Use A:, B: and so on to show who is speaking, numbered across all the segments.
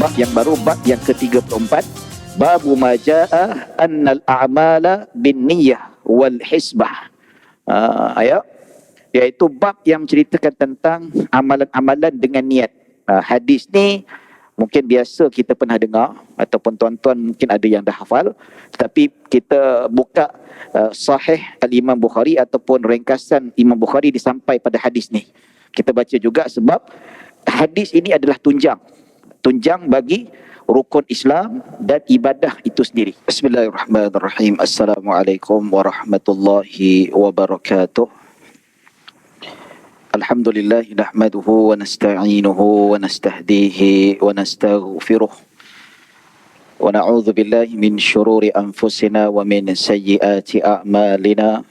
A: bab yang baru, bab yang ke-34. Babu ma jaa annal a'mala bin niyyah wal hisbah. Ayat iaitu bab yang menceritakan tentang amalan-amalan dengan niat. Hadis ni mungkin biasa kita pernah dengar ataupun tuan-tuan mungkin ada yang dah hafal, tetapi kita buka sahih al-Imam Bukhari ataupun ringkasan Imam Bukhari disampai pada hadis ni. Kita baca juga sebab hadis ini adalah tunjang bagi rukun Islam dan ibadah itu sendiri. Bismillahirrahmanirrahim. Assalamualaikum warahmatullahi wabarakatuh. Alhamdulillah nahmaduhu wa nasta'inuhu wa nastahdihi wa nastaghfiruh wa na'udzu billahi min syururi anfusina wa min sayyiati a'malina.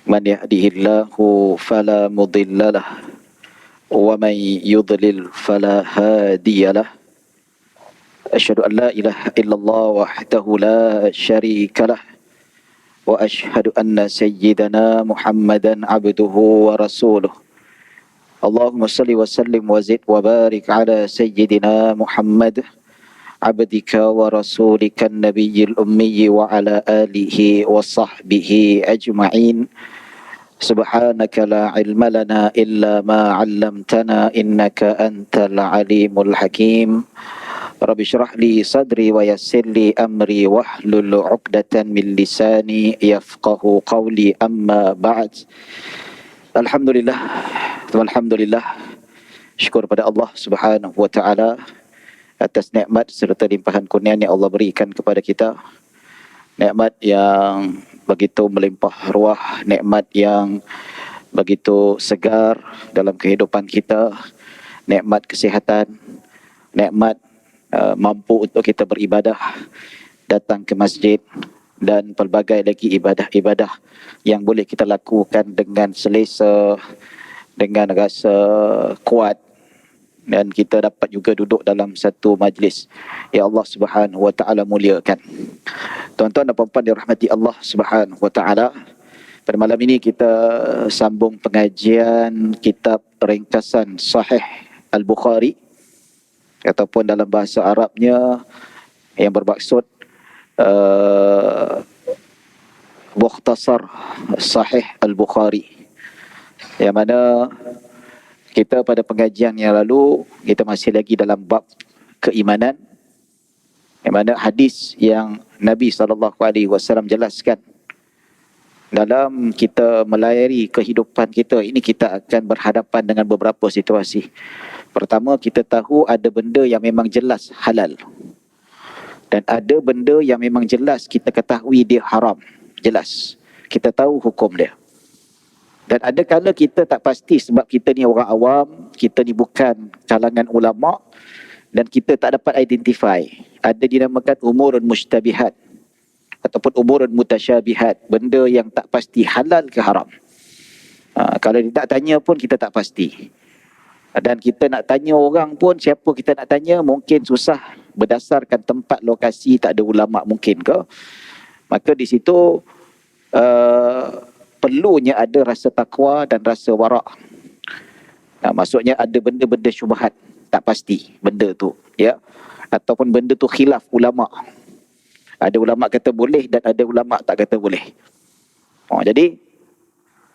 A: Man yahdihillahu fala mudhillalah wa man yudlil fala hadiyalah. Asyhadu an la ilaha illallah wahdahu la syarikalah wa asyhadu anna sayyidana Muhammadan abduhu wa rasuluh. Allahumma salli wa sallim wa zid wa barik ala sayyidina Muhammad abdika wa rasulika an-nabiyyil ummi wa ala alihi wa sahbihi ajma'in. Subhanaka la ilma lana illa ma 'allamtana innaka antal alimul hakim. Rabbi syrah li sadri wa yassir li amri wahlul 'uqdatan min lisani yafqahu qawli, amma ba'd. Alhamdulillah, syukur pada Allah Subhanahu wa taala atas nikmat serta limpahan kurnia yang Allah berikan kepada kita. Nikmat yang begitu melimpah ruah, nikmat yang begitu segar dalam kehidupan kita, nikmat kesihatan, nikmat mampu untuk kita beribadah, datang ke masjid, dan pelbagai lagi ibadah-ibadah yang boleh kita lakukan dengan selesa, dengan rasa kuat, dan kita dapat juga duduk dalam satu majlis yang Allah Subhanahu wa taala muliakan. Tuan-tuan dan puan-puan dirahmati Allah Subhanahu wa taala, pada malam ini kita sambung pengajian kitab ringkasan Sahih Al-Bukhari ataupun dalam bahasa Arabnya yang bermaksud Mukhtasar Sahih Al-Bukhari, yang mana kita pada pengajian yang lalu kita masih lagi dalam bab keimanan, yang mana hadis yang Nabi SAW jelaskan dalam kita melayari kehidupan kita ini, kita akan berhadapan dengan beberapa situasi. Pertama, kita tahu ada benda yang memang jelas halal, dan ada benda yang memang jelas kita ketahui dia haram, jelas kita tahu hukum dia. Dan ada kala kita tak pasti sebab kita ni orang awam, kita ni bukan kalangan ulama, dan kita tak dapat identify. Ada dinamakan umurun mustabihat ataupun umurun mutasyabihat, benda yang tak pasti halal ke haram. Kalau dia tak tanya pun kita tak pasti. Dan kita nak tanya orang pun, siapa kita nak tanya mungkin susah berdasarkan tempat lokasi, tak ada ulama mungkin ke. Maka di situ perlunya ada rasa takwa dan rasa wara'. Maksudnya ada benda-benda syubhat, tak pasti benda tu, ya, ataupun benda tu khilaf ulama. Ada ulama kata boleh dan ada ulama tak kata boleh. Jadi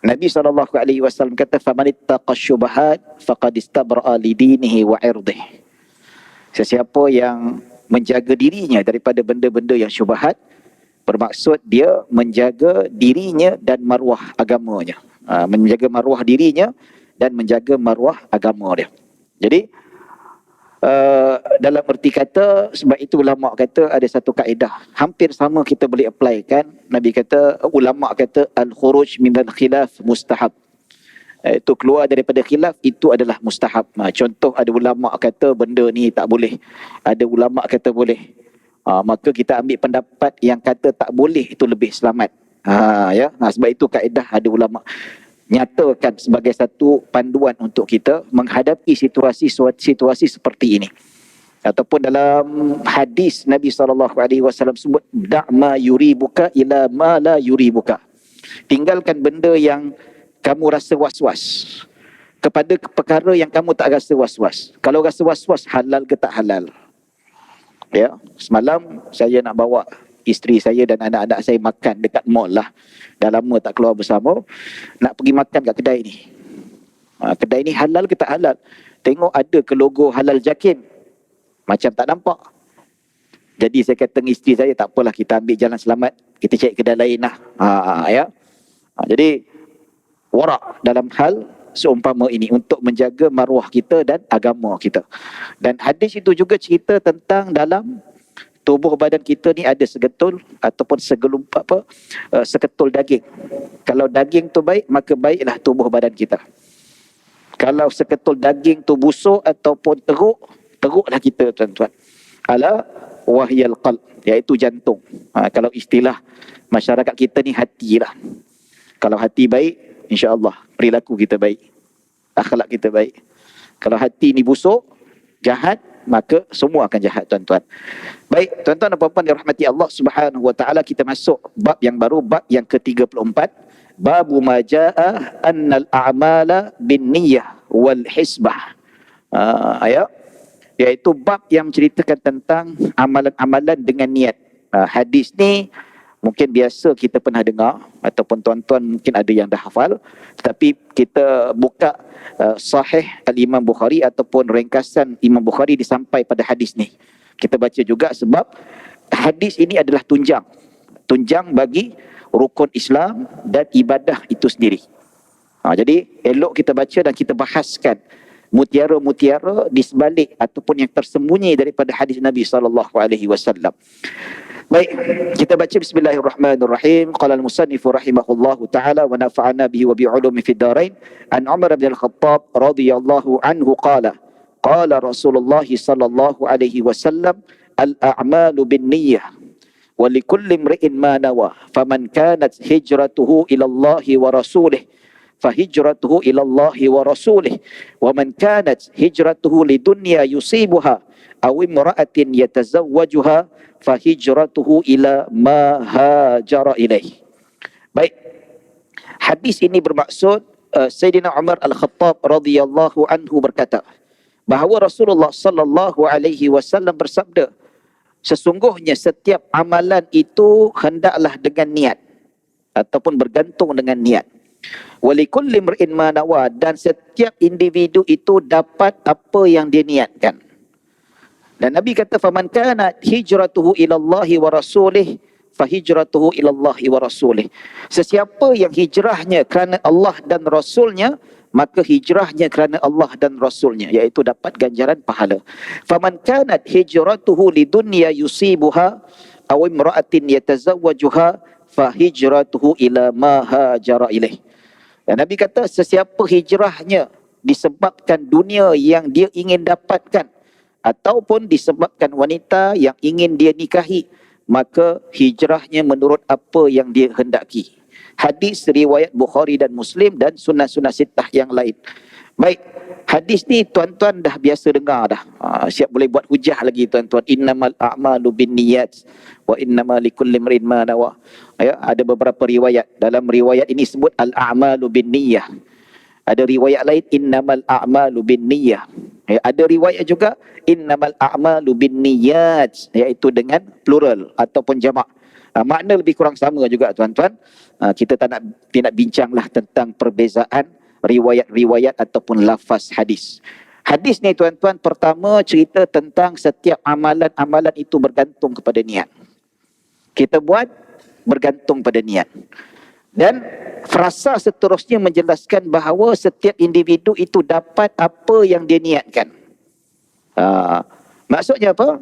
A: Nabi SAW kata, faman ittaqa syubhat faqad istabra'a li dinihi wa 'irdihi. Sesiapa yang menjaga dirinya daripada benda-benda yang syubhat, bermaksud dia menjaga dirinya dan maruah agamanya. Menjaga maruah dirinya dan menjaga maruah agama dia. Jadi dalam erti kata, sebab itu ulama kata ada satu kaedah hampir sama kita boleh apply kan. Nabi kata, ulama kata al-khuruj minal khilaf mustahab. Itu keluar daripada khilaf itu adalah mustahab. Contoh, ada ulama kata benda ni tak boleh, ada ulama kata boleh. Maka kita ambil pendapat yang kata tak boleh itu lebih selamat. Sebab itu kaedah ada ulama nyatakan sebagai satu panduan untuk kita menghadapi situasi seperti ini. Ataupun dalam hadis Nabi SAW sebut, da'ma yuribuka ila ma la yuribuka. Tinggalkan benda yang kamu rasa was-was kepada perkara yang kamu tak rasa was-was. Kalau rasa was-was, halal ke tak halal? Ya, semalam saya nak bawa isteri saya dan anak-anak saya makan dekat mall lah. Dah lama tak keluar bersama. Nak pergi makan kat kedai ni. Kedai ni halal ke tak halal? Tengok ada ke logo halal Jakim. Macam tak nampak. Jadi saya kata dengan isteri saya, tak apalah, kita ambil jalan selamat. Kita cari kedai lain lah. Ya. Jadi warak dalam hal seumpama ini untuk menjaga maruah kita dan agama kita. Dan hadis itu juga cerita tentang dalam tubuh badan kita ni ada segetul ataupun seketul daging. Kalau daging tu baik, maka baiklah tubuh badan kita. Kalau seketul daging tu busuk ataupun teruk, teruklah kita, tuan-tuan. Ala wahyal qalb, iaitu jantung. Kalau istilah masyarakat kita ni, hatilah. Kalau hati baik, insya-Allah perilaku kita baik, akhlak kita baik. Kalau hati ni busuk, jahat, maka semua akan jahat, tuan-tuan. Baik, tuan-tuan dan puan-puan dirahmati Allah Subhanahu wa taala, kita masuk bab yang baru, bab yang ke-34. Babu ma jaa annal a'mala binniyah wal hisbah. Ayat, iaitu bab yang menceritakan tentang amalan-amalan dengan niat. Hadis ni mungkin biasa kita pernah dengar, ataupun tuan-tuan mungkin ada yang dah hafal, tetapi kita buka Sahih Al-Imam Bukhari ataupun ringkasan Imam Bukhari disampai pada hadis ni. Kita baca juga sebab hadis ini adalah tunjang bagi rukun Islam dan ibadah itu sendiri. Jadi elok kita baca dan kita bahaskan mutiara-mutiara di sebalik ataupun yang tersembunyi daripada hadis Nabi SAW. Baik, kita baca bismillahirrahmanirrahim. Qala al-musannif rahimahullahu taala wa nafa'ana bihi wa bi'ulumi fid dharain. An Umar bin Al-Khattab radhiyallahu anhu qala Rasulullah sallallahu alaihi wasallam al-a'malu binniyah wa likulli imri'in ma nawa faman kanat hijratuhu ila Allah wa rasulih fahijratuhu ila Allah wa rasulih wa man kanat hijratuhu lidunya yusibuha aw imra'atin yatazawwajuha fahijratuhu ila ma hajara ilaih. Baik, hadis ini bermaksud Sayyidina Umar Al-Khattab radhiyallahu anhu berkata bahawa Rasulullah sallallahu alaihi wasallam bersabda, sesungguhnya setiap amalan itu hendaklah dengan niat ataupun bergantung dengan niat. Walikulli imri'in ma nawa, dan setiap individu itu dapat apa yang dia niatkan. Dan Nabi kata faman kanat hijratuhu ila Allah wa rasulih fahijratuhu ila Allah wa rasulih. Sesiapa yang hijrahnya kerana Allah dan Rasulnya, maka hijrahnya kerana Allah dan Rasulnya, iaitu dapat ganjaran pahala. Faman kanat hijratuhu lidunya yusibuha aw imra'atin yatazawwajuha fahijratuhu ila ma hajara ilaih. Dan Nabi kata sesiapa hijrahnya disebabkan dunia yang dia ingin dapatkan ataupun disebabkan wanita yang ingin dia nikahi, maka hijrahnya menurut apa yang dia hendaki. Hadis riwayat Bukhari dan Muslim dan sunnah-sunnah sittah yang lain. Baik, hadis ni tuan-tuan dah biasa dengar dah. Siap boleh buat hujah lagi, tuan-tuan. Innamal a'malu binniyat wa innamal likulli imrin ma nawa. Ya, ada beberapa riwayat. Dalam riwayat ini sebut al-a'malu binniyah. Ada riwayat lain innamal a'malu binniyah. Ya, ada riwayat juga innamal a'malu binniyat, iaitu dengan plural ataupun jamak. Makna lebih kurang sama juga, tuan-tuan. Kita tak nak bincanglah tentang perbezaan riwayat-riwayat ataupun lafaz hadis. Hadis ni, tuan-tuan, pertama cerita tentang setiap amalan-amalan itu bergantung kepada niat. Kita buat bergantung pada niat. Dan frasa seterusnya menjelaskan bahawa setiap individu itu dapat apa yang dia niatkan. Maksudnya apa?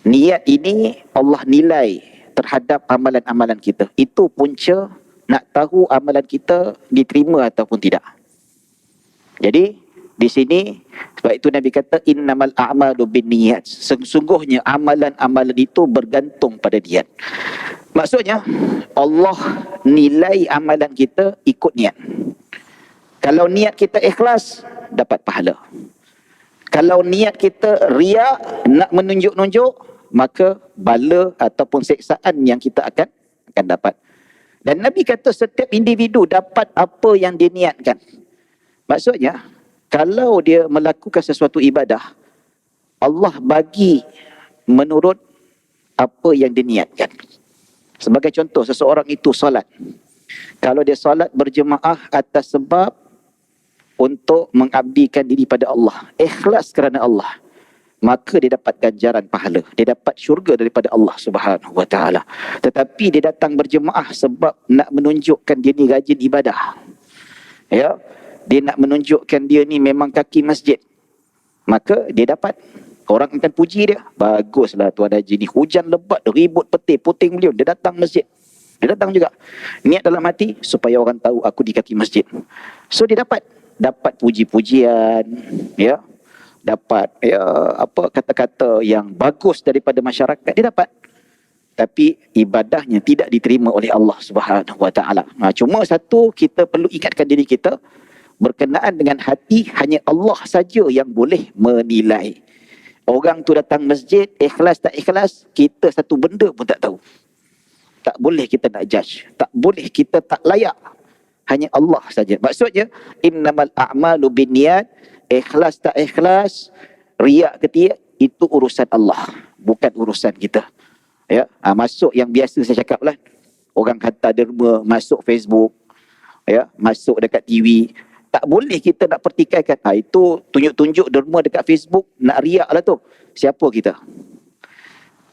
A: Niat ini Allah nilai terhadap amalan-amalan kita. Itu punca nak tahu amalan kita diterima ataupun tidak. Jadi di sini sebab itu Nabi kata innamal a'malu binniyat. Sesungguhnya amalan-amalan itu bergantung pada niat. Maksudnya Allah nilai amalan kita ikut niat. Kalau niat kita ikhlas, dapat pahala. Kalau niat kita riak, nak menunjuk-nunjuk, maka bala ataupun seksaan yang kita akan dapat. Dan Nabi kata setiap individu dapat apa yang dia niatkan. Maksudnya, kalau dia melakukan sesuatu ibadah, Allah bagi menurut apa yang diniatkan. Sebagai contoh, seseorang itu solat. Kalau dia solat berjemaah atas sebab untuk mengabdikan diri pada Allah, ikhlas kerana Allah, maka dia dapat ganjaran pahala, dia dapat syurga daripada Allah Subhanahu wa taala. Tetapi dia datang berjemaah sebab nak menunjukkan dia ni rajin ibadah. Ya, dia nak menunjukkan dia ni memang kaki masjid, maka dia dapat, orang akan puji dia. Baguslah Tuan Haji ni, hujan lebat, ribut petir, puting beliung, dia datang masjid. Dia datang juga niat dalam hati supaya orang tahu aku di kaki masjid. So dia dapat puji-pujian, ya, dapat apa kata-kata yang bagus daripada masyarakat, dia dapat. Tapi ibadahnya tidak diterima oleh Allah Subhanahu wa taala. Cuma satu, kita perlu ingatkan diri kita, berkenaan dengan hati, hanya Allah saja yang boleh menilai. Orang tu datang masjid, ikhlas tak ikhlas, kita satu benda pun tak tahu. Tak boleh kita nak judge, tak boleh kita tak layak. Hanya Allah saja. Maksudnya, innamal a'malu binniyat, ikhlas tak ikhlas, riak ke tidak, itu urusan Allah, bukan urusan kita. Ya, masuk yang biasa saya cakap lah, orang hantar derma masuk Facebook, ya, masuk dekat TV. Tak boleh kita nak pertikaikan. Itu tunjuk-tunjuk derma dekat Facebook, nak riak lah tu. Siapa kita?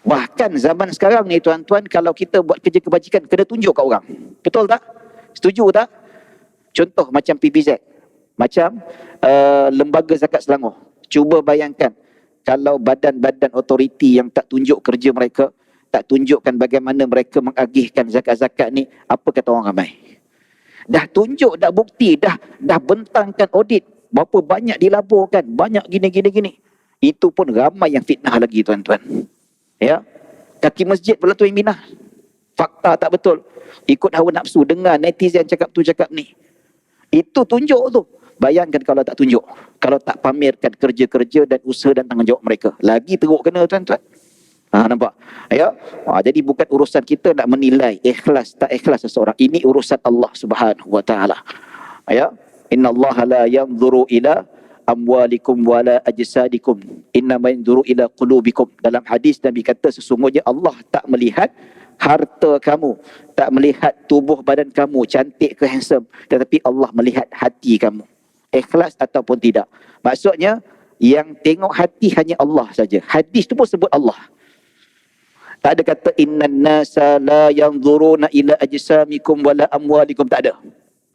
A: Bahkan zaman sekarang ni tuan-tuan, kalau kita buat kerja kebajikan, kena tunjuk kat orang. Betul tak? Setuju tak? Contoh macam PBZ, macam Lembaga Zakat Selangor. Cuba bayangkan, kalau badan-badan otoriti yang tak tunjuk kerja mereka, tak tunjukkan bagaimana mereka mengagihkan zakat-zakat ni, apa kata orang ramai? Dah tunjuk, dah bukti, dah bentangkan audit, berapa banyak dilaporkan, banyak gini. Itu pun ramai yang fitnah lagi tuan-tuan. Ya, kaki masjid pula tu yang bina. Fakta tak betul, ikut hawa nafsu, dengar netizen cakap tu cakap ni. Itu tunjuk tu. Bayangkan kalau tak tunjuk, kalau tak pamerkan kerja-kerja dan usaha dan tanggungjawab mereka, lagi teruk kena tuan-tuan. Nampak? Ya. Jadi bukan urusan kita nak menilai ikhlas tak ikhlas seseorang. Ini urusan Allah Subhanahu wa taala. Ya. Innallaha la yanzuru ila amwalikum wala ajsadikum, innama yanzuru ila qulubikum. Dalam hadis Nabi kata, sesungguhnya Allah tak melihat harta kamu, tak melihat tubuh badan kamu cantik ke handsome, tetapi Allah melihat hati kamu, ikhlas ataupun tidak. Maksudnya yang tengok hati hanya Allah saja. Hadis tu pun sebut Allah. Tak ada kata innan nasa la yanzuruna ila ajsamikum wala amwalikum, tak ada.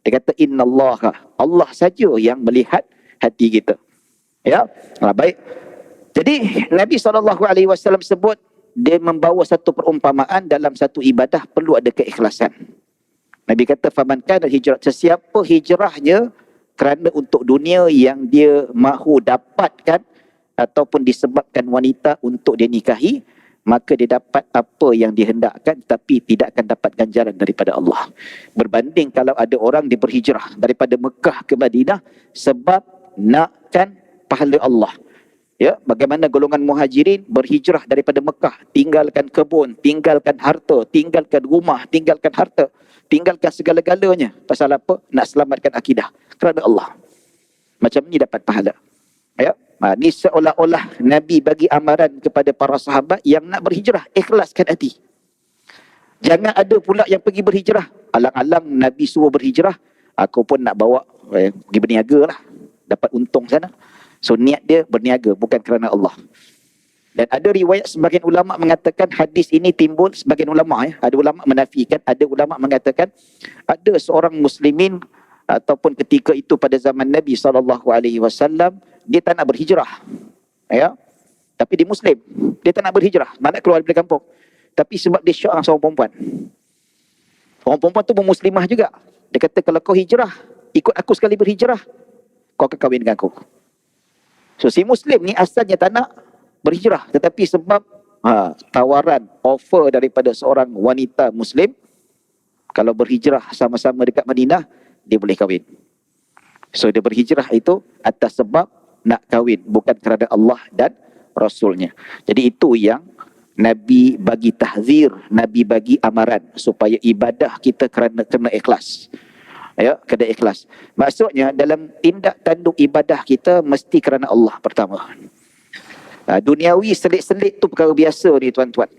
A: Dia kata innallaha, Allah saja yang melihat hati kita. Ya, baik. Jadi Nabi SAW sebut, dia membawa satu perumpamaan dalam satu ibadah perlu ada keikhlasan. Nabi kata faman kana hijrah, sesiapa hijrahnya kerana untuk dunia yang dia mahu dapatkan ataupun disebabkan wanita untuk dia nikahi, maka dia dapat apa yang dihendakkan tapi tidak akan dapat ganjaran daripada Allah. Berbanding kalau ada orang dia berhijrah daripada Mekah ke Madinah sebab nakkan pahala Allah. Ya, bagaimana golongan muhajirin berhijrah daripada Mekah, tinggalkan kebun, tinggalkan harta, tinggalkan rumah, tinggalkan harta, tinggalkan segala-galanya. Pasal apa? Nak selamatkan akidah kerana Allah. Macam ni dapat pahala. Ya, ni seolah-olah Nabi bagi amaran kepada para sahabat yang nak berhijrah, ikhlaskan hati. Jangan ada pula yang pergi berhijrah, alang-alang Nabi suruh berhijrah, aku pun nak bawa pergi berniaga lah, dapat untung sana. So niat dia berniaga, bukan kerana Allah. Dan ada riwayat sebagian ulama mengatakan hadis ini timbul, sebagian ulama ada ulama menafikan, ada ulama mengatakan ada seorang muslimin ataupun ketika itu pada zaman Nabi SAW, dia tak nak berhijrah. Ya. Tapi dia muslim, dia tak nak berhijrah, nak keluar dari kampung. Tapi sebab dia syak dengan seorang perempuan. Orang perempuan tu pun muslimah juga. Dia kata kalau kau hijrah, ikut aku sekali berhijrah, kau akan kahwin dengan aku. So si muslim ni asalnya tak nak berhijrah, tetapi sebab tawaran, offer daripada seorang wanita muslim, kalau berhijrah sama-sama dekat Madinah, dia boleh kahwin. So dia berhijrah itu atas sebab nak kahwin, bukan kerana Allah dan Rasulnya. Jadi itu yang Nabi bagi tahzir, Nabi bagi amaran supaya ibadah kita kena ikhlas. Ya, kena ikhlas. Maksudnya dalam tindak tanduk ibadah kita mesti kerana Allah pertama. Duniawi selit-selit tu perkara biasa ni tuan-tuan.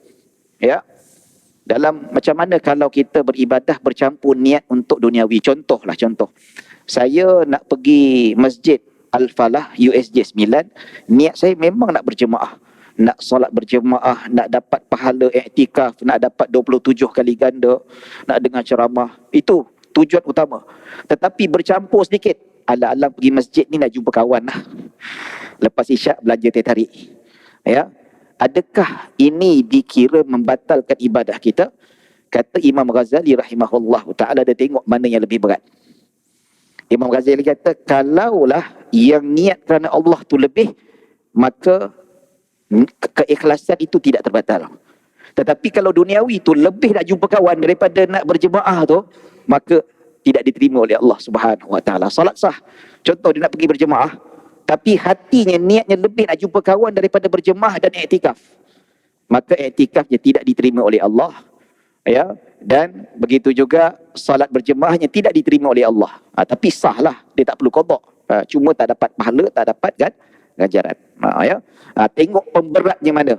A: Ya. Dalam macam mana kalau kita beribadah bercampur niat untuk duniawi. Contoh. Saya nak pergi Masjid Al-Falah USJ 9, niat saya memang nak berjemaah. Nak solat berjemaah, nak dapat pahala iktikaf, nak dapat 27 kali ganda, nak dengar ceramah. Itu tujuan utama. Tetapi bercampur sedikit. Alang-alang pergi masjid ni nak jumpa kawan lah. Lepas isyak belanja teh tarik. Ya. Adakah ini dikira membatalkan ibadah kita? Kata Imam Ghazali rahimahullah ta'ala, dia tengok mana yang lebih berat. Imam Ghazali kata, kalaulah yang niat kerana Allah tu lebih, maka keikhlasan itu tidak terbatal. Tetapi kalau duniawi tu lebih nak jumpa kawan daripada nak berjemaah tu, maka tidak diterima oleh Allah Subhanahu Wa Taala. Salat sah. Contoh, dia nak pergi berjemaah, tapi hatinya, niatnya lebih nak jumpa kawan daripada berjemaah dan iktikaf, maka iktikafnya tidak diterima oleh Allah. Ya, dan begitu juga salat berjemaahnya tidak diterima oleh Allah. Tapi sahlah, dia tak perlu qada. Cuma tak dapat pahala, tak dapat ganjaran. Ya. Tengok pemberatnya mana.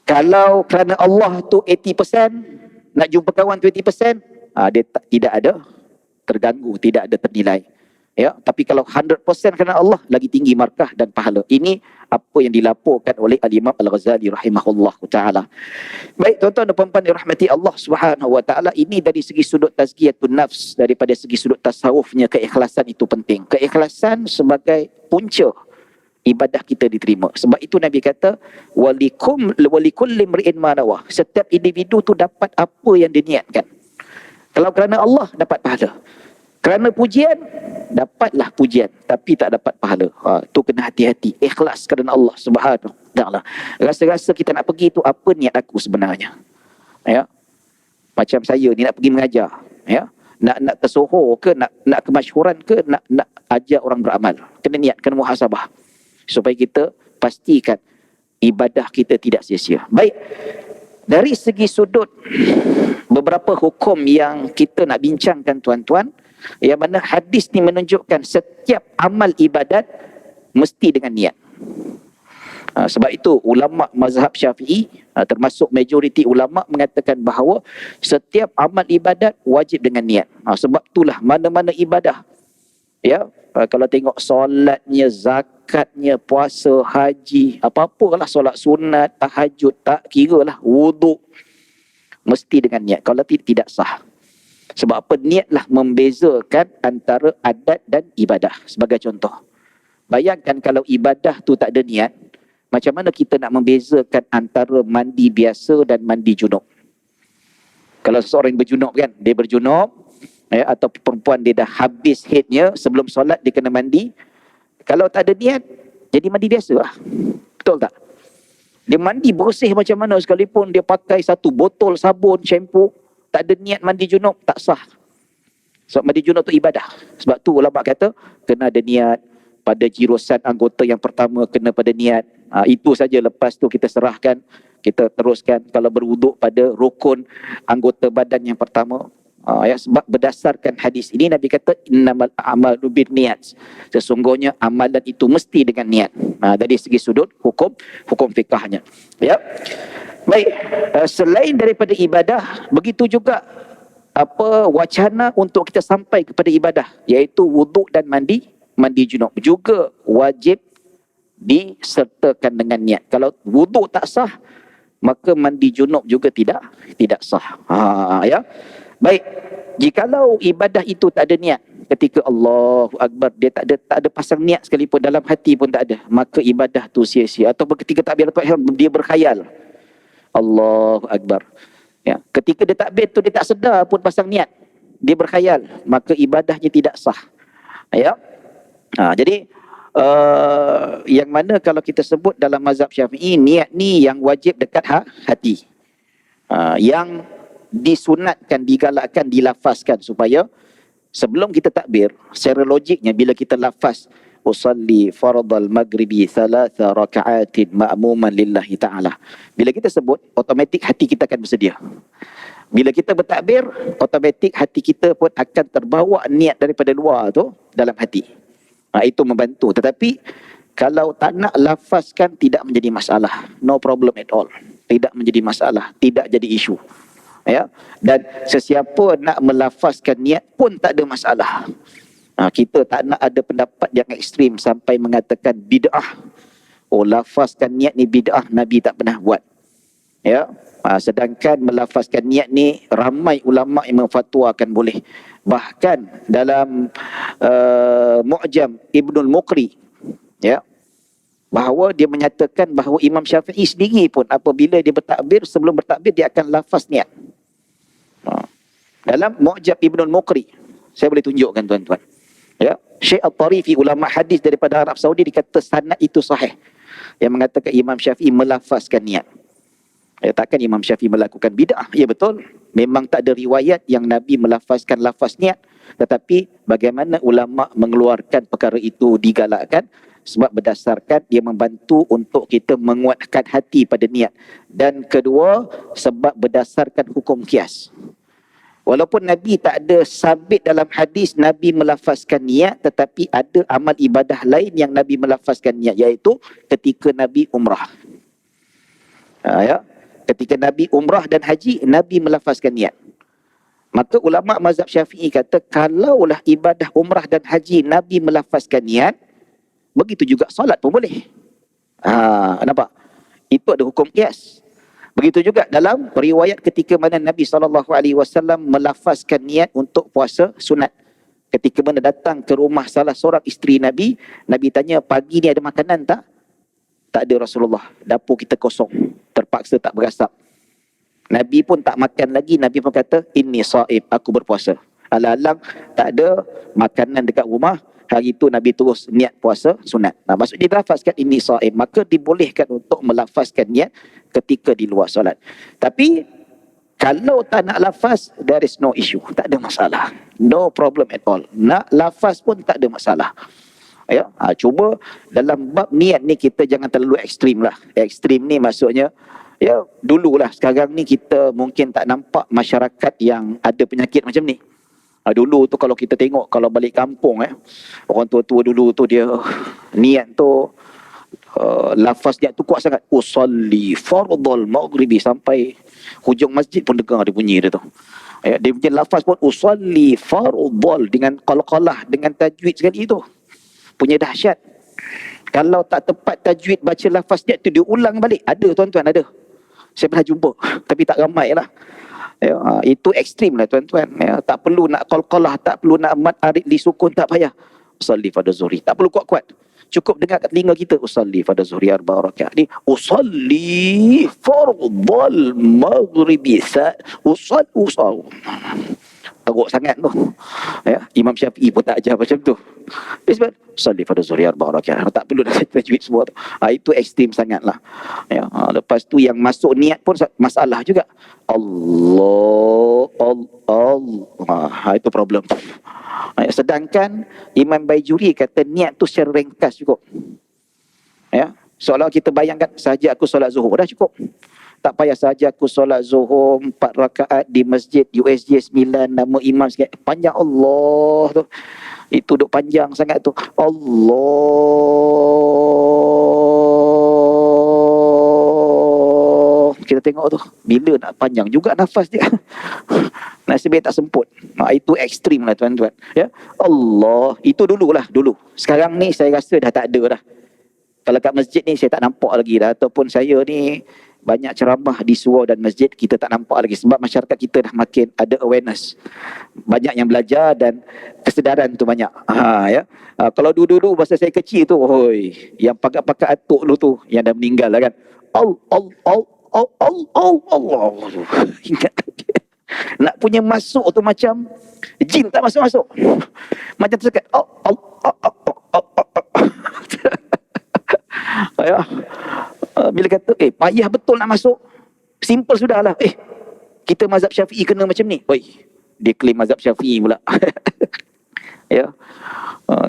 A: Kalau kerana Allah tu 80%, nak jumpa kawan 20%, dia tidak ada terganggu, tidak ada ternilai. Ya, tapi kalau 100% kerana Allah, lagi tinggi markah dan pahala. Ini apa yang dilaporkan oleh Al-Imam Al-Ghazali rahimahullah ta'ala. Baik tuan-tuan dan puan-puan dirahmati Allah Subhanahu wa ta'ala, ini dari segi sudut tazkiyatun nafs, daripada segi sudut tasawufnya keikhlasan itu penting. Keikhlasan sebagai punca ibadah kita diterima. Sebab itu Nabi kata, walikulli imri'in ma nawah. Setiap individu tu dapat apa yang diniatkan. Kalau kerana Allah, dapat pahala. Kerana pujian, dapatlah pujian, tapi tak dapat pahala. Tu kena hati-hati. Ikhlas kerana Allah Subhanahu wa ta'ala. Rasa-rasa kita nak pergi tu, apa niat aku sebenarnya? Ya. Macam saya ni nak pergi mengajar, ya. Nak tersohor ke, nak kemasyhuran ke, nak ajar orang beramal. Kena niat, kena muhasabah. Supaya kita pastikan ibadah kita tidak sia-sia. Baik. Dari segi sudut beberapa hukum yang kita nak bincangkan tuan-tuan, yang mana hadis ni menunjukkan setiap amal ibadat mesti dengan niat. Sebab itu ulama mazhab Syafi'i, termasuk majoriti ulama, mengatakan bahawa setiap amal ibadat wajib dengan niat. Sebab itulah mana-mana ibadah, ya, kalau tengok solatnya, zakatnya, puasa, haji, apa-apalah, solat sunat, tahajud, tak kira lah, wuduk, mesti dengan niat. Kalau tidak sah. Sebab apa? Niatlah membezakan antara adat dan ibadah. Sebagai contoh, bayangkan kalau ibadah tu tak ada niat, macam mana kita nak membezakan antara mandi biasa dan mandi junub? Kalau seseorang yang berjunub kan, dia berjunub, atau perempuan dia dah habis haidnya, sebelum solat dia kena mandi. Kalau tak ada niat, jadi mandi biasa lah. Betul tak? Dia mandi bersih macam mana sekalipun, dia pakai satu botol sabun, shampoo, tak ada niat mandi junub, tak sah. Sebab mandi junub tu ibadah. Sebab tu ulama kata, kena ada niat. Pada jirusan anggota yang pertama, kena pada niat. Itu saja, lepas tu kita serahkan, kita teruskan. Kalau berwuduk pada rukun anggota badan yang pertama. Ya, sebab berdasarkan hadis ini, Nabi kata, innamal a'malu binniyat. Sesungguhnya amalan itu mesti dengan niat. Dari segi sudut hukum fikahnya. Ya. Baik, selain daripada ibadah, begitu juga wacana untuk kita sampai kepada ibadah, iaitu wuduk dan mandi junub juga wajib disertakan dengan niat. Kalau wuduk tak sah, maka mandi junub juga tidak sah. Ya. Baik, jikalau ibadah itu tak ada niat, ketika Allahu Akbar dia tak ada pasang niat sekalipun, dalam hati pun tak ada, maka ibadah tu sia-sia. Atau ketika takbiratul ihram dia berkhayal, Allahu Akbar. Ya, ketika dia takbir tu dia tak sedar pun pasang niat, dia berkhayal, maka ibadahnya tidak sah. Ya. Jadi yang mana kalau kita sebut dalam mazhab Syafi'i, niat ni yang wajib dekat hati. Yang disunatkan, digalakkan, dilafazkan supaya sebelum kita takbir, secara logiknya bila kita lafaz usalli fardal maghribi 3 raka'atin ma'muman lillahi ta'ala, bila kita sebut, automatik hati kita akan bersedia. Bila kita bertakbir, automatik hati kita pun akan terbawa niat daripada luar tu dalam hati. Itu membantu. Tetapi Kalau tak nak lafazkan tidak menjadi masalah. No problem at all. Tidak menjadi masalah, tidak jadi isu. Ya. Dan sesiapa nak melafazkan niat pun tak ada masalah. Kita tak nak ada pendapat yang ekstrim sampai mengatakan bid'ah. Oh, lafazkan niat ni bid'ah, Nabi tak pernah buat. Ya. Sedangkan melafazkan niat ni ramai ulama yang memfatwakan boleh. Bahkan dalam Mu'jam Ibnul Muqri, ya, bahawa dia menyatakan bahawa Imam Syafi'i sendiri pun apabila dia bertakbir, sebelum bertakbir dia akan lafaz niat. Dalam Mu'jam Ibnul Muqri, saya boleh tunjukkan tuan-tuan. Ya, Syekh At-Tarifi, ulama hadis daripada Arab Saudi, dikata sanad itu sahih, yang mengatakan Imam Syafi'i melafazkan niat. Ya, takkan Imam Syafi'i melakukan bid'ah? Ya betul, memang tak ada riwayat yang Nabi melafazkan lafaz niat. Tetapi bagaimana ulama mengeluarkan perkara itu digalakkan? Sebab berdasarkan dia membantu untuk kita menguatkan hati pada niat. Dan kedua, sebab berdasarkan hukum qiyas. Walaupun Nabi tak ada sabit dalam hadis Nabi melafazkan niat, tetapi ada amal ibadah lain yang Nabi melafazkan niat, iaitu ketika Nabi umrah. Ya, ketika Nabi umrah dan haji, Nabi melafazkan niat. Maka ulama mazhab Syafi'i kata, kalaulah ibadah umrah dan haji Nabi melafazkan niat, begitu juga solat pun boleh. Nampak? Itu ada hukum qiyas. Begitu juga dalam riwayat ketika mana Nabi SAW melafazkan niat untuk puasa sunat. Ketika mana datang ke rumah salah seorang isteri Nabi, Nabi tanya, pagi ni ada makanan tak? Tak ada Rasulullah, dapur kita kosong, terpaksa tak berasap. Nabi pun tak makan lagi, Nabi pun kata, inni sha'im, aku berpuasa. Alang-alang tak ada makanan dekat rumah, hari itu Nabi terus niat puasa sunat. Maksud dia lafazkan inni sha'im, maka dibolehkan untuk melafazkan niat ketika di luar solat. Tapi kalau tak nak lafaz, there is no issue, tak ada masalah, no problem at all. Nak lafaz pun tak ada masalah. Ya, cuba dalam bab niat ni kita jangan terlalu ekstrim lah. Ekstrim ni maksudnya, ya dululah, sekarang ni kita mungkin tak nampak masyarakat yang ada penyakit macam ni. Dulu tu kalau kita tengok, kalau balik kampung, orang tua-tua dulu tu dia niat tu, lafaz niat tu kuat sangat. Usalli fardhal maghribi, sampai hujung masjid pun dengar dia bunyi dia tu. Ya, dia punya lafaz pun usalli fardhal dengan qalqalah, dengan tajwid sekali tu. Punya dahsyat. Kalau tak tepat tajwid baca lafaz niat tu, dia ulang balik. Ada tuan-tuan, ada. Saya pernah jumpa, tapi tak ramai lah. Ya, itu ekstrim lah tuan-tuan. Ya, tak perlu nak qalqalah, tak perlu nak mad arid li sukun, tak payah. Usalli fardhu zuhri, tak perlu kuat-kuat. Cukup dengar kat telinga kita, usalli fardhu zuhri arba rakaat. Ni usalli fardhal maghribi usal. Teruk sangat tu. Ya, Imam Syafi'i pun tak ajar macam tu. Sebab usalli fardhu zuhri arba rakaat, tak perlu nak tajwid semua tu. Itu ekstrim sangatlah. Ya, lepas tu yang masuk niat pun masalah juga. Allah. Itu problem. Sedangkan Imam Baijuri kata niat tu secara ringkas cukup. Ya, seolah kita bayangkan sahaja aku solat zuhur dah cukup. Tak payah sahaja aku solat zuhur 4 rakaat di masjid USJ 9, nama imam sikit. Panjang Allah tu. Itu duk panjang sangat tu. Allah. Kita tengok tu, bila nak panjang juga nafas dia. Nasib baik tak semput. Itu ekstrim lah tuan-tuan. Ya, Allah. Itu dululah, dulu. Sekarang ni saya rasa dah tak ada dah. Kalau kat masjid ni saya tak nampak lagi dah. Ataupun saya ni banyak ceramah di surau dan masjid, kita tak nampak lagi. Sebab masyarakat kita dah makin ada awareness. Banyak yang belajar dan kesedaran tu banyak. Ya. Kalau dulu-dulu masa saya kecil tu, yang pakat-pakat atuk dulu tu, yang dah meninggal lah kan. Allah. Ingat. Nak punya masuk tu macam jin tak masuk-masuk. Macam tersekat. Ya. Bila kata, payah betul nak masuk. Simple sudahlah. Kita mazhab Syafi'i kena macam ni. Dia claim mazhab Syafi'i pula. Ya.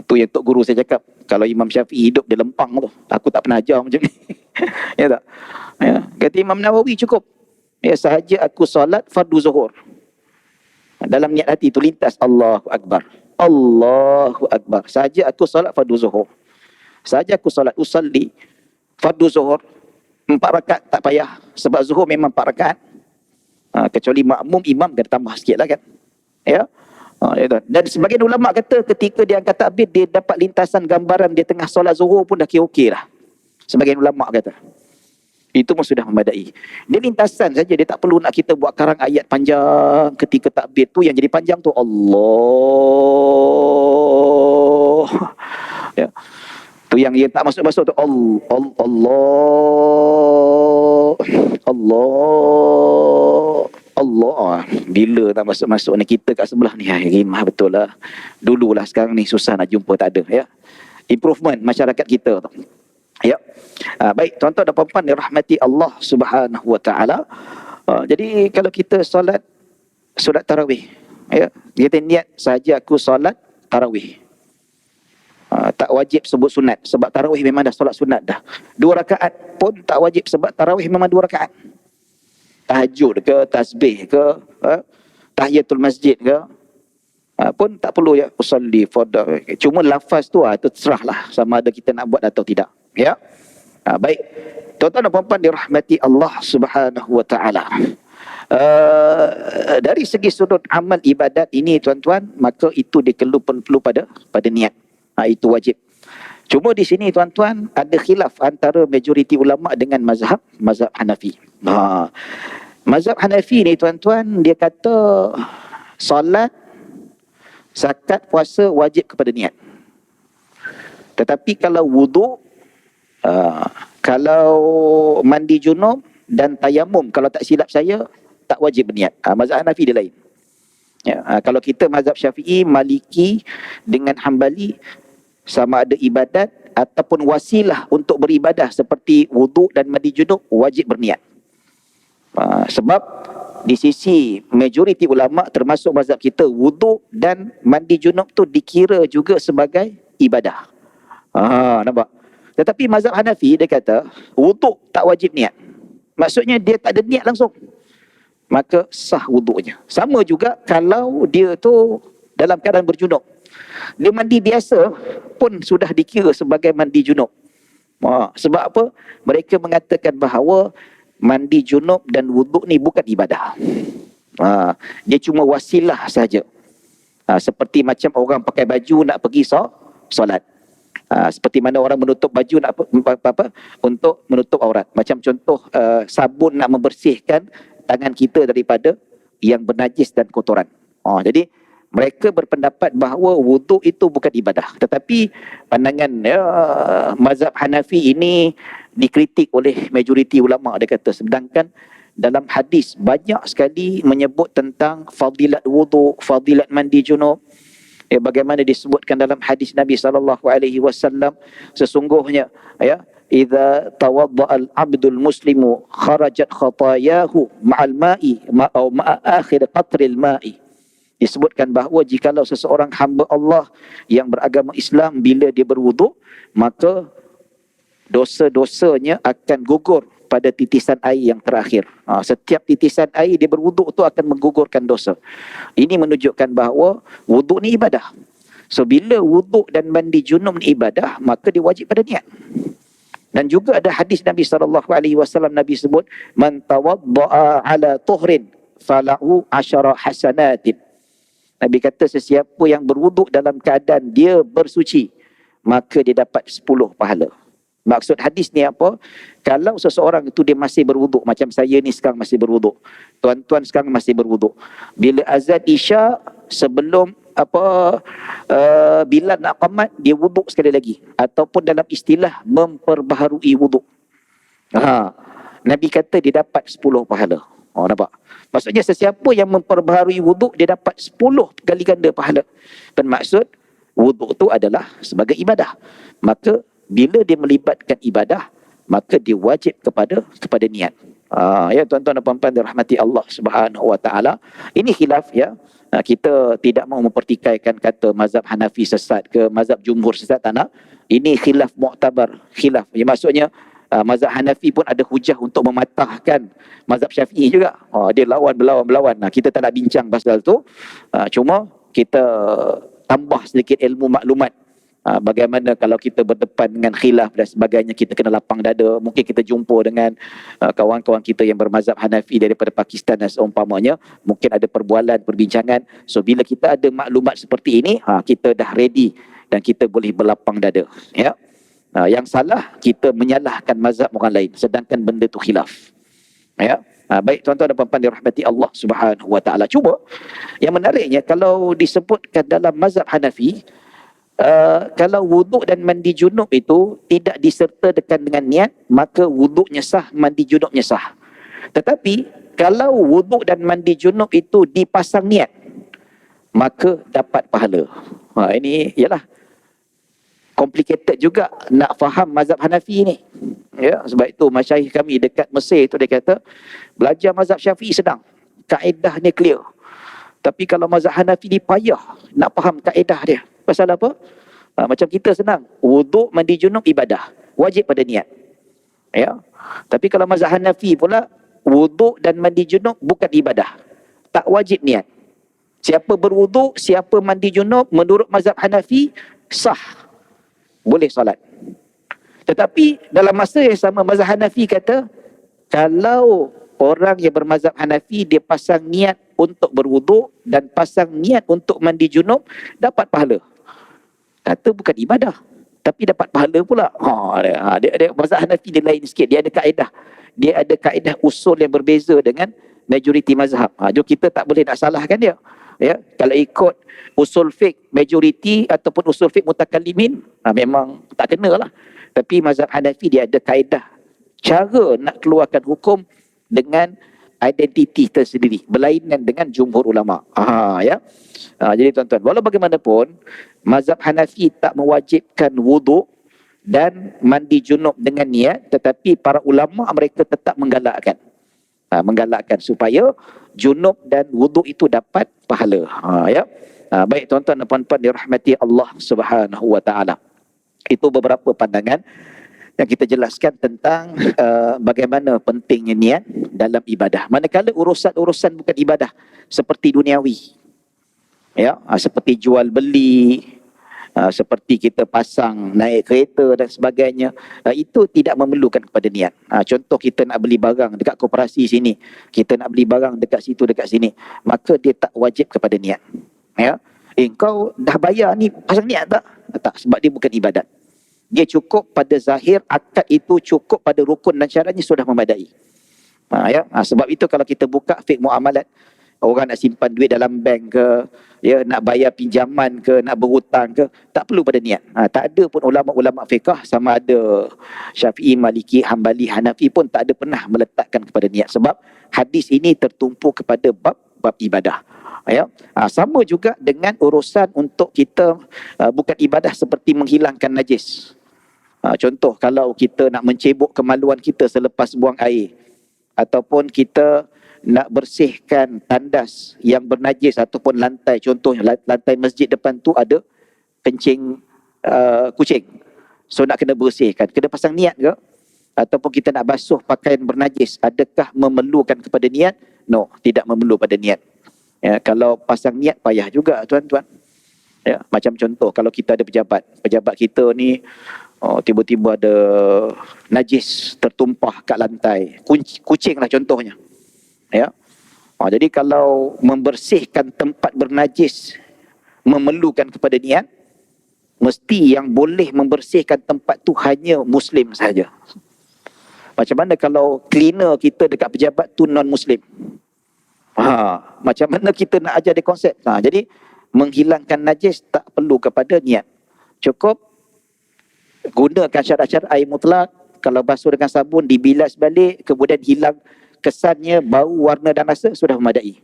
A: Tu yang Tok Guru saya cakap. Kalau Imam Syafi'i hidup, dia lempang tu. Aku tak pernah ajar macam ni. Ya tak? Ya. Kata Imam Nawawi cukup. Ya, sahaja aku solat fardu zuhur. Dalam niat hati tu lintas Allahu Akbar. Allahu Akbar. Sahaja aku solat fardu zuhur. Saja aku solat usalli fardu zuhur 4 rakaat tak payah, sebab zuhur memang 4 rakaat. Kecuali makmum, imam kena tambah sikit lah kan. Ya. Dan sebagian ulama kata ketika dia angkat takbir, dia dapat lintasan gambaran dia tengah solat zuhur pun dah okey lah. Sebagian ulama kata itu pun sudah memadai. Dia lintasan saja, dia tak perlu nak kita buat karang ayat panjang ketika takbir. Tu yang jadi panjang tu Allah. Ya. Tu yang dia tak masuk-masuk tu Allah. Allah. Allah. Bila tak masuk-masuk ni kita kat sebelah ni, rimah betul lah. Dululah, sekarang ni susah nak jumpa, tak ada ya. Improvement masyarakat kita tu. Ya. Baik tuan-tuan dan puan-puan dirahmati Allah Subhanahu wa taala. Jadi kalau kita solat tarawih, ya, kita niat saja aku solat tarawih. Tak wajib sebut sunat, sebab tarawih memang dah solat sunat dah. 2 rakaat pun tak wajib, sebab tarawih memang 2 rakaat. Tahajud ke, tasbih ke, tahiyatul masjid ke, pun tak perlu ya usalli farda. Cuma lafaz tu itu terserahlah sama ada kita nak buat atau tidak. Ya. Baik. Tuan-tuan dan puan-puan dirahmati Allah Subhanahu wa taala. Dari segi sudut amal ibadat ini tuan-tuan, maka itu perlu pada niat. Itu wajib. Cuma di sini tuan-tuan ada khilaf antara majoriti ulama dengan mazhab Hanafi. Mazhab Hanafi ni tuan-tuan, dia kata solat, zakat, puasa wajib kepada niat. Tetapi kalau wudu, kalau mandi junub dan tayamum, kalau tak silap saya, tak wajib berniat. Mazhab Hanafi dia lain. Ya, kalau kita mazhab Syafi'i, Maliki dengan Hambali, sama ada ibadat ataupun wasilah untuk beribadah seperti wudu dan mandi junub, wajib berniat. Sebab di sisi majoriti ulama termasuk mazhab kita, wudu dan mandi junub tu dikira juga sebagai ibadah. Nampak? Tetapi mazhab Hanafi dia kata wudu tak wajib niat. Maksudnya dia tak ada niat langsung, maka sah wudunya. Sama juga kalau dia tu dalam keadaan berjunub. Dia mandi biasa pun sudah dikira sebagai mandi junub. Sebab apa? Mereka mengatakan bahawa mandi junub dan wudu ni bukan ibadah. Dia cuma wasilah saja. Seperti macam orang pakai baju nak pergi solat. Seperti mana orang menutup baju nak untuk menutup aurat. Macam contoh sabun nak membersihkan tangan kita daripada yang bernajis dan kotoran. Jadi mereka berpendapat bahawa wuduk itu bukan ibadah. Tetapi pandangan mazhab Hanafi ini dikritik oleh majoriti ulama. Dia kata sedangkan dalam hadis banyak sekali menyebut tentang fadilat wuduk, fadilat mandi junub. Bagaimana disebutkan dalam hadis Nabi SAW, sesungguhnya idza tawadda'a al-'abdul muslimu kharajat khatayahu ma'al ma'i atau ma'a akhir qatril ma'i. Disebutkan bahawa jikalau seseorang hamba Allah yang beragama Islam bila dia berwuduk, maka dosa-dosanya akan gugur pada titisan air yang terakhir. Setiap titisan air dia berwuduk tu akan menggugurkan dosa. Ini menunjukkan bahawa wuduk ni ibadah. So bila wuduk dan mandi junub ni ibadah, maka dia wajib pada niat. Dan juga ada hadis Nabi SAW, Nabi sebut man tawadda'a ala tuhrin falahu 10 hasanatin. Nabi kata sesiapa yang berwuduk dalam keadaan dia bersuci, maka dia dapat 10 pahala. Maksud hadis ni apa? Kalau seseorang itu dia masih berwuduk, macam saya ni sekarang masih berwuduk, tuan-tuan sekarang masih berwuduk, bila azan Isya sebelum bila nak qamat, dia wuduk sekali lagi, ataupun dalam istilah memperbaharui wuduk. Nabi kata dia dapat 10 pahala. Nampak? Maksudnya sesiapa yang memperbaharui wuduk, dia dapat 10 kali ganda pahala. Bermaksud wuduk tu adalah sebagai ibadah. Maka bila dia melibatkan ibadah, maka dia wajib kepada niat. Ya tuan-tuan dan puan-puan dirahmati Allah Subhanahu wa taala. Ini khilaf ya. Kita tidak mau mempertikaikan kata mazhab Hanafi sesat ke mazhab jumhur sesat, tak nak. Ini khilaf mu'tabar, khilaf. Ya, maksudnya mazhab Hanafi pun ada hujah untuk mematahkan mazhab Syafi'i juga. Dia berlawan. Kita tak nak bincang pasal tu. Cuma kita tambah sedikit ilmu maklumat Bagaimana kalau kita berdepan dengan khilaf dan sebagainya, kita kena lapang dada. Mungkin kita jumpa dengan kawan-kawan kita yang bermazhab Hanafi daripada Pakistan dan seumpamanya, mungkin ada perbualan, perbincangan. So bila kita ada maklumat seperti ini, kita dah ready dan kita boleh berlapang dada. Ya. Yang salah, kita menyalahkan mazhab orang lain sedangkan benda tu khilaf. Ya. Baik tuan-tuan dan puan-puan dirahmati Allah Subhanahu wa taala. Cuba yang menariknya, kalau disebutkan dalam mazhab Hanafi, kalau wuduk dan mandi junub itu tidak disertakan dengan niat, maka wuduknya sah, mandi junubnya sah. Tetapi kalau wuduk dan mandi junub itu dipasang niat, maka dapat pahala. Ini ialah complicated juga nak faham mazhab Hanafi ni. Ya, sebab itu masyayikh kami dekat Mesir tu dia kata, belajar mazhab Syafi'i senang, kaedah ni clear. Tapi kalau mazhab Hanafi ni payah nak faham kaedah dia. Pasal apa? Macam kita senang, wuduk mandi junub ibadah, wajib pada niat. Ya. Tapi kalau mazhab Hanafi pula, wuduk dan mandi junub bukan ibadah, tak wajib niat. Siapa berwuduk, siapa mandi junub, menurut mazhab Hanafi sah, boleh solat. Tetapi dalam masa yang sama, mazhab Hanafi kata, kalau orang yang bermazhab Hanafi dia pasang niat untuk berwuduk dan pasang niat untuk mandi junub, dapat pahala. Kata bukan ibadah, tapi dapat pahala pula. Dia mazhab Hanafi dia lain sikit. Dia ada kaedah. Dia ada kaedah usul yang berbeza dengan majoriti mazhab. Jadi kita tak boleh nak salahkan dia. Ya, kalau ikut usul fiqh majoriti ataupun usul fiqh mutakallimin, memang tak kena lah. Tapi mazhab Hanafi dia ada kaedah cara nak keluarkan hukum dengan identiti tersendiri, berlainan dengan jumhur ulama. Ya. Jadi tuan-tuan, walau bagaimanapun mazhab Hanafi tak mewajibkan wuduk dan mandi junub dengan niat, tetapi para ulama mereka tetap menggalakkan supaya junub dan wuduk itu dapat pahala. Ya. Baik tuan-tuan dan puan-puan dirahmati Allah Subhanahu wa taala. Itu beberapa pandangan yang kita jelaskan tentang bagaimana pentingnya niat dalam ibadah. Manakala urusan-urusan bukan ibadah seperti duniawi, ya, seperti jual beli, seperti kita pasang naik kereta dan sebagainya, itu tidak memerlukan kepada niat. Contoh kita nak beli barang dekat koperasi sini, kita nak beli barang dekat situ dekat sini, maka dia tak wajib kepada niat. Ya, kau dah bayar ni, pasang niat tak? Tak, sebab dia bukan ibadat. Dia cukup pada zahir, akad itu cukup pada rukun dan syaratnya sudah memadai. Ya, sebab itu kalau kita buka fiqh muamalat, orang nak simpan duit dalam bank ke, ya, nak bayar pinjaman ke, nak berhutang ke, tak perlu pada niat. Tak ada pun ulama-ulama fiqh, sama ada Syafi'i, Maliki, Hambali, Hanafi pun tak ada pernah meletakkan kepada niat. Sebab hadis ini tertumpu kepada bab ibadah. Ya, sama juga dengan urusan untuk kita bukan ibadah seperti menghilangkan najis. Contoh, kalau kita nak mencebok kemaluan kita selepas buang air, ataupun kita nak bersihkan tandas yang bernajis ataupun lantai, contohnya lantai masjid depan tu ada kencing kucing, so nak kena bersihkan, kena pasang niat ke? Ataupun kita nak basuh pakaian bernajis, adakah memerlukan kepada niat? No, tidak memerlukan pada niat. Ya, kalau pasang niat payah juga tuan-tuan. Ya, macam contoh kalau kita ada pejabat kita ni, tiba-tiba ada najis tertumpah kat lantai, kucing lah contohnya. Ya. Jadi kalau membersihkan tempat bernajis memerlukan kepada niat, mesti yang boleh membersihkan tempat tu hanya Muslim saja. Macam mana kalau cleaner kita dekat pejabat tu non-Muslim? Macam mana kita nak ajar dia konsep? Jadi menghilangkan najis tak perlu kepada niat. Cukup gunakan syarat-syarat air mutlak. Kalau basuh dengan sabun, dibilas balik, kemudian hilang kesannya, bau, warna dan rasa, sudah memadai.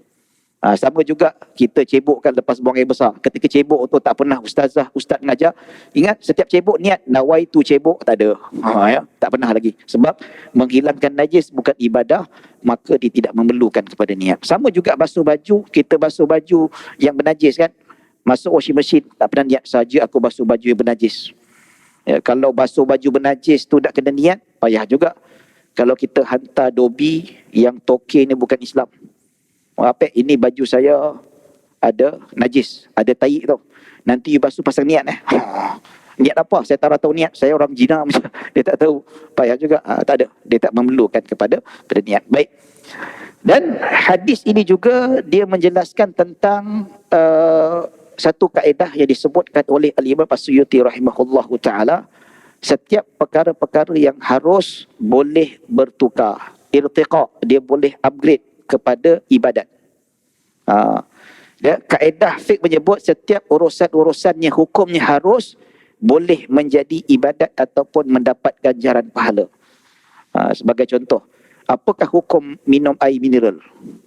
A: Sama juga kita cebokkan lepas buang air besar. Ketika cebok tu tak pernah ustaz mengajar. Ingat, setiap cebok niat nawaitu cebok, tak ada. Ya, tak pernah lagi. Sebab menghilangkan najis bukan ibadah, maka dia tidak memerlukan kepada niat. Sama juga basuh baju, kita basuh baju yang bernajis kan, masuk washing machine, tak pernah niat, saja aku basuh baju yang bernajis. Ya, kalau basuh baju bernajis tu tak kena niat, payah juga. Kalau kita hantar dobi yang toke ni bukan Islam, apa ini baju saya ada najis, ada tai tu, nanti you basuh pasang niat Niat apa? Saya tak tahu niat. Saya orang Cina macam dia tak tahu. Payah juga. Tak ada. Dia tak memerlukan pada niat. Baik. Dan hadis ini juga dia menjelaskan tentang satu kaedah yang disebutkan oleh Al-Imam As-Suyuti rahimahullahu taala, setiap perkara-perkara yang harus boleh bertukar, irtiqa, dia boleh upgrade kepada ibadat. Kaedah fiqh menyebut setiap urusan-urusan yang hukumnya harus boleh menjadi ibadat ataupun mendapat ganjaran pahala. Sebagai contoh, apakah hukum minum air mineral?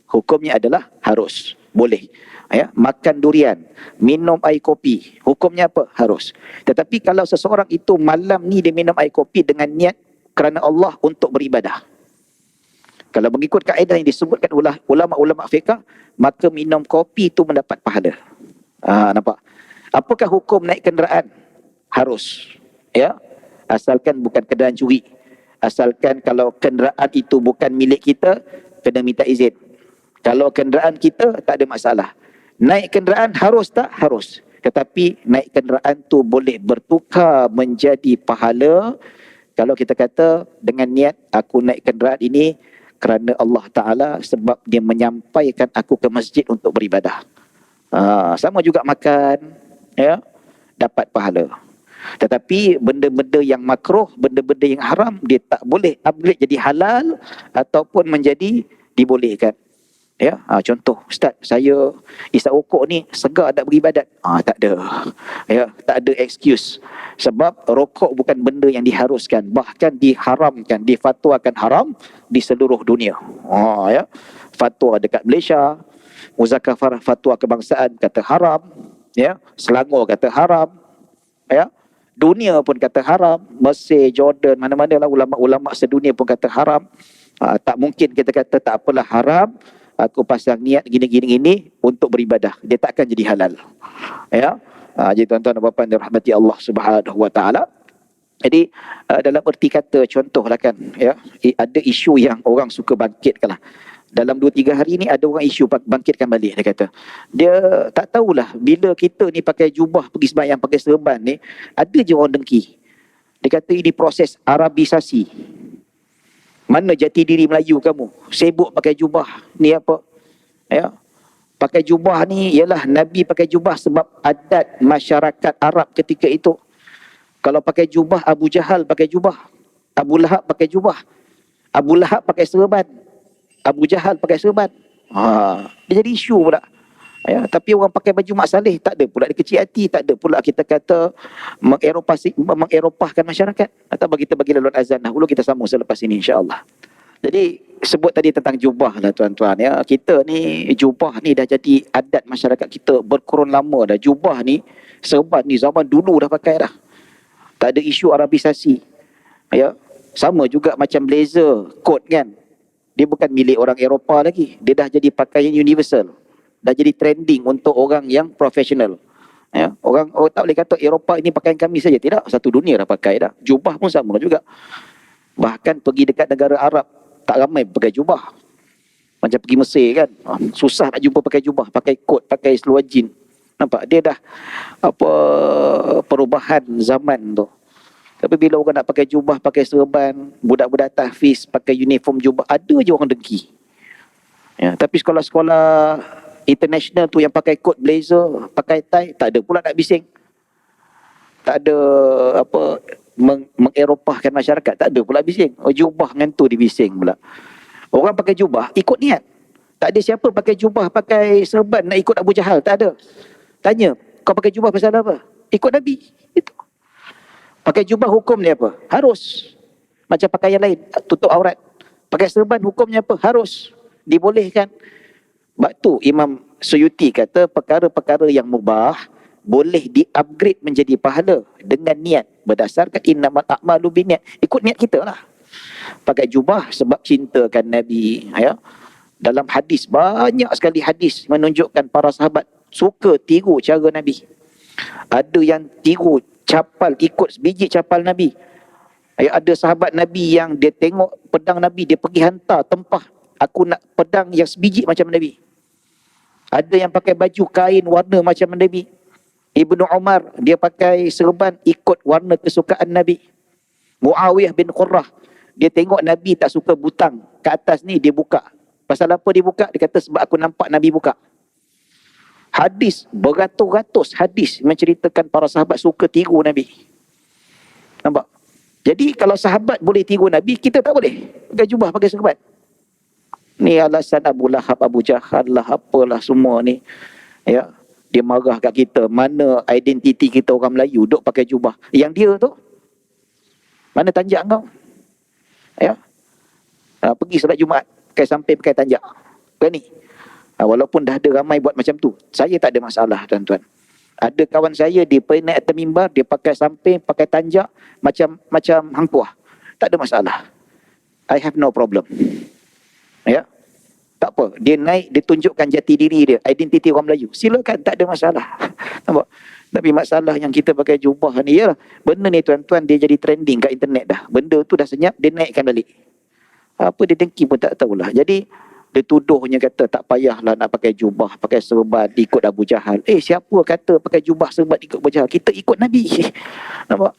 A: Hukumnya adalah harus, boleh. Makan durian, minum air kopi, hukumnya apa? Harus. Tetapi kalau seseorang itu malam ni dia minum air kopi dengan niat kerana Allah untuk beribadah, kalau mengikut kaedah yang disebutkan oleh ulama-ulama fiqh, maka minum kopi itu mendapat pahala. Nampak? Apakah hukum naik kenderaan? Harus. Asalkan bukan kenderaan curi. Asalkan kalau kenderaan itu bukan milik kita, kena minta izin. Kalau kenderaan kita, tak ada masalah. Naik kenderaan harus tak? Harus. Tetapi naik kenderaan tu boleh bertukar menjadi pahala kalau kita kata dengan niat aku naik kenderaan ini kerana Allah Ta'ala, sebab dia menyampaikan aku ke masjid untuk beribadah. Sama juga makan, dapat pahala. Tetapi benda-benda yang makruh, benda-benda yang haram, dia tak boleh upgrade jadi halal ataupun menjadi dibolehkan. Contoh, Ustaz, saya isap rokok ni segar tak beribadat? Tak ada. Tak ada excuse. Sebab rokok bukan benda yang diharuskan, bahkan diharamkan, difatwakan haram di seluruh dunia. Fatwa dekat Malaysia, Muzakarah Fatwa Kebangsaan kata haram, Selangor kata haram, dunia pun kata haram, Mesir, Jordan, mana-mana lah ulama-ulama sedunia pun kata haram. Tak mungkin kita kata tak apalah haram, aku pasang niat gini-gini untuk beribadah, dia takkan jadi halal. Jadi tuan-tuan dan puan-puan dirahmati Allah Subhanahu wa taala. Jadi dalam erti kata, contohlah kan, ada isu yang orang suka bangkitkan lah. Dalam 2-3 hari ni ada orang isu bangkitkan balik. Dia kata, dia tak tahulah bila kita ni pakai jubah pergi sembahyang pakai serban ni, ada je orang dengki. Dia kata ini proses Arabisasi. Mana jati diri Melayu kamu? Sibuk pakai jubah. Ni apa? Pakai jubah ni ialah Nabi pakai jubah sebab adat masyarakat Arab ketika itu. Kalau pakai jubah, Abu Jahal pakai jubah, Abu Lahab pakai jubah, Abu Lahab pakai serban, Abu Jahal pakai serban. Dia jadi isu pula. Tapi orang pakai baju Mak Saleh tak ada pula dikecil hati, tak ada pula kita kata mengeropahkan masyarakat. Atau kita bagi laluan azan dahulu, kita sambung selepas ini insya-Allah. Jadi sebut tadi tentang jubah lah tuan-tuan. Kita ni jubah ni dah jadi adat masyarakat kita berkurun lama dah. Jubah ni, serban ni zaman dulu dah pakai dah. Tak ada isu Arabisasi. Sama juga macam blazer, coat kan. Dia bukan milik orang Eropah lagi. Dia dah jadi pakaian universal. Dah jadi trending untuk orang yang profesional. Orang tak boleh kata Eropah ini pakaian kami saja. Tidak, satu dunia dah pakai dah. Jubah pun sama juga. Bahkan pergi dekat negara Arab, tak ramai pakai jubah. Macam pergi Mesir kan, susah nak jumpa pakai jubah, pakai kot, pakai seluar jin. Nampak? Dia dah perubahan zaman tu. Tapi bila orang nak pakai jubah, pakai serban, budak-budak tahfiz pakai uniform jubah, ada je orang dengki. Tapi sekolah-sekolah international tu yang pakai coat blazer, pakai tie, tak ada pula nak bising. Tak ada mengeropahkan masyarakat, tak ada pula bising. Jubah dengan tu dibising pula. Orang pakai jubah ikut niat. Tak ada siapa pakai jubah, pakai serban nak ikut Abu Jahal, tak ada. Tanya, kau pakai jubah pasal apa? Ikut Nabi. Itu. Pakai jubah hukum dia apa? Harus. Macam pakaian lain, tutup aurat. Pakai serban hukumnya apa? Harus. Dibolehkan. Sebab tu Imam Suyuti kata perkara-perkara yang mubah boleh di-upgrade menjadi pahala dengan niat. Berdasarkan innamal a'malu binniat. Ikut niat kita lah. Pakai jubah sebab cintakan Nabi. Dalam hadis, banyak sekali hadis menunjukkan para sahabat suka tiru cara Nabi. Ada yang tiru capal, ikut sebiji capal Nabi. Ada sahabat Nabi yang dia tengok pedang Nabi, dia pergi hantar tempah, aku nak pedang yang sebiji macam Nabi. Ada yang pakai baju kain warna macam Nabi. Ibnu Umar, dia pakai serban ikut warna kesukaan Nabi. Muawiyah bin Qurrah, dia tengok Nabi tak suka butang ke atas ni, dia buka. Pasal apa dia buka? Dia kata sebab aku nampak Nabi buka. Hadis, beratus-ratus hadis menceritakan para sahabat suka tiru Nabi. Nampak? Jadi kalau sahabat boleh tiru Nabi, kita tak boleh pakai jubah, pakai serban. Ni alasan Abu Lahab, Abu Jahal lah, apalah semua ni. Ya, dia marah kat kita. Mana identiti kita orang Melayu duk pakai jubah? Yang dia tu, mana tanjak kau? Ya, pergi solat Jumaat pakai samping, pakai tanjak. Kan ni? Walaupun dah ada ramai buat macam tu, saya tak ada masalah, tuan-tuan. Ada kawan saya, dia pergi naik atas mimbar, dia pakai samping, pakai tanjak, macam hang tuah. Tak ada masalah. I have no problem. Ya, tak apa. Dia naik, dia tunjukkan jati diri dia, identiti orang Melayu. Silakan, tak ada masalah. Nampak? Tapi masalah yang kita pakai jubah ni, yalah, benda ni tuan-tuan, dia jadi trending kat internet dah. Benda tu dah senyap, dia naikkan balik. Apa dia dengki pun tak tahulah. Jadi, dia tuduhnya kata tak payahlah nak pakai jubah, pakai serban ikut Abu Jahal. Siapa kata pakai jubah serban ikut Abu Jahal? Kita ikut Nabi. Nampak?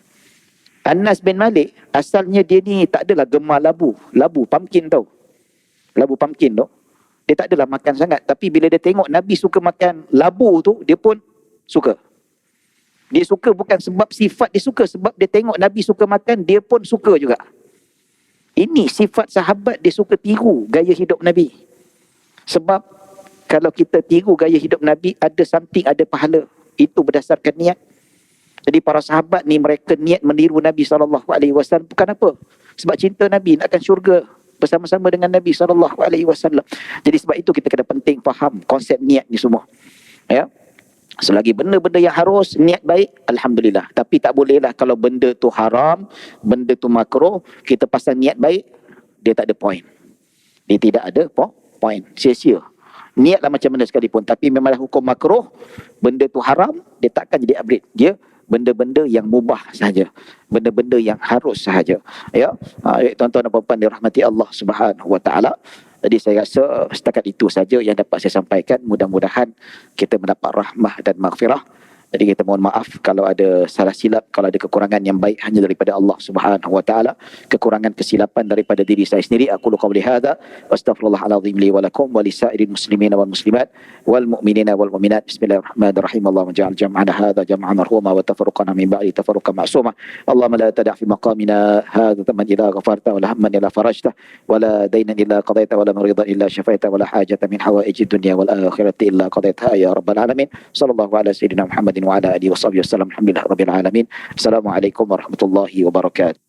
A: Anas bin Malik, asalnya dia ni tak adalah gemar labu. Labu, pumpkin tau. Labu pumpkin tu. Dia tak adalah makan sangat. Tapi bila dia tengok Nabi suka makan labu tu, dia pun suka. Dia suka bukan sebab sifat dia suka, sebab dia tengok Nabi suka makan, dia pun suka juga. Ini sifat sahabat, dia suka tiru gaya hidup Nabi. Sebab kalau kita tiru gaya hidup Nabi, ada something, ada pahala. Itu berdasarkan niat. Jadi para sahabat ni, mereka niat meniru Nabi SAW bukan apa? Sebab cinta Nabi, nakkan syurga bersama-sama dengan Nabi SAW. Jadi sebab itu kita kena penting faham konsep niat ni semua. Ya. Selagi benda-benda yang harus, niat baik, Alhamdulillah. Tapi tak bolehlah kalau benda tu haram, benda tu makruh, kita pasang niat baik, dia tak ada point. Dia tidak ada point. Sia-sia. Niatlah macam mana sekalipun. Tapi memanglah hukum makruh, benda tu haram, dia takkan jadi upgrade. Dia benda-benda yang mubah sahaja. Benda-benda yang harus sahaja. Ya, tuan-tuan dan puan-puan dirahmati Allah Subhanahu Wa Taala. Jadi saya rasa setakat itu saja yang dapat saya sampaikan. Mudah-mudahan kita mendapat rahmah dan maghfirah. Jadi kita mohon maaf kalau ada salah silap, kalau ada kekurangan yang baik hanya daripada Allah Subhanahu Wa Taala, kekurangan kesilapan daripada diri saya sendiri. Aku qouli hadza wastaghfirullahalazim li wa lakum wa lisairil muslimin wal muslimat wal mu'minina wal mu'minat. Bismillahirrahmanirrahim. Allahumma ja'al jam'ana hadza jam'an marhuma wa tafarruqana min ba'di tafarruqan ma'suma. Allahumma la tada' fi maqamina hadza dhamman illa ghafarta wa la hamman illa farajta wa la daynan illa qadaita wa la maridan illa shafaita wa la hajatan min hawaijid dunya wal akhirati illa qadaitaha ya rabbal alamin. Sallallahu ala sayyidina Muhammadin wa ala alihi wa sahbihi wasallam. Alhamdulillah rabbil alamin. Assalamualaikum warahmatullahi wabarakatuh.